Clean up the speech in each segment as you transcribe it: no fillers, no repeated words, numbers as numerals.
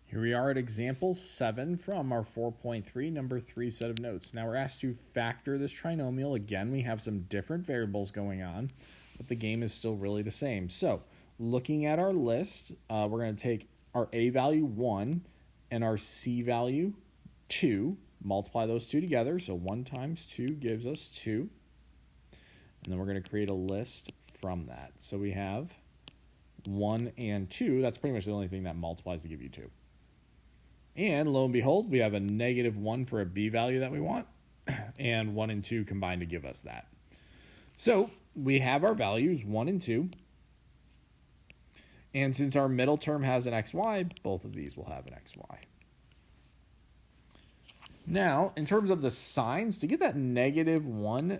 Here we are at example 7 from our 4.3, number 3 set of notes. Now we're asked to factor this trinomial. Again, we have some different variables going on, but the game is still really the same. So looking at our list, we're going to take our a value 1 and our c value 2, multiply those two together. So 1 times 2 gives us 2. And then we're going to create a list from that. So we have 1 and 2. That's pretty much the only thing that multiplies to give you 2. And lo and behold, we have a -1 for a b value that we want, and 1 and 2 combined to give us that. So we have our values 1 and 2. And since our middle term has an xy, both of these will have an xy. Now, in terms of the signs, to get that -1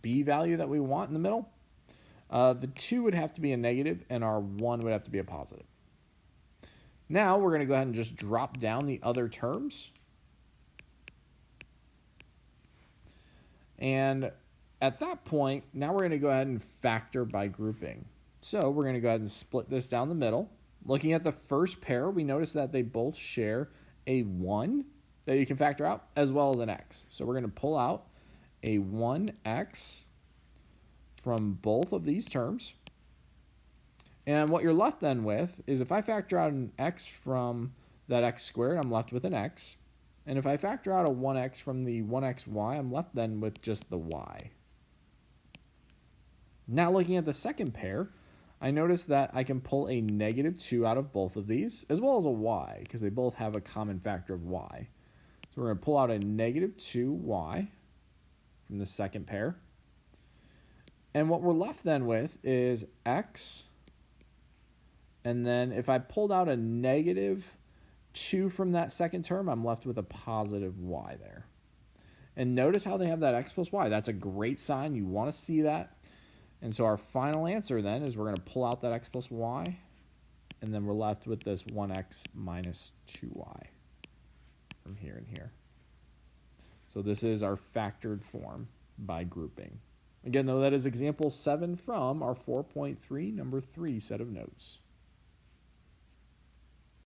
b value that we want in the middle, the 2 would have to be a negative and our 1 would have to be a positive. Now we're going to go ahead and just drop down the other terms. And at that point, now we're going to go ahead and factor by grouping. So we're going to go ahead and split this down the middle. Looking at the first pair, we notice that they both share a 1 that you can factor out, as well as an x. So we're going to pull out a 1x from both of these terms. And what you're left then with is if I factor out an x from that x squared, I'm left with an x. And if I factor out a 1x from the 1xy, I'm left then with just the y. Now looking at the second pair, I notice that I can pull a -2 out of both of these, as well as a y, because they both have a common factor of y. So we're going to pull out a -2y from the second pair. And what we're left then with is x. And then if I pulled out a -2 from that second term, I'm left with a positive y there. And notice how they have that x plus y. That's a great sign. You want to see that. And so our final answer then is we're going to pull out that x plus y. And then we're left with this 1x minus 2y from here and here. So this is our factored form by grouping. Again, though, that is example 7 from our 4.3, number 3 set of notes.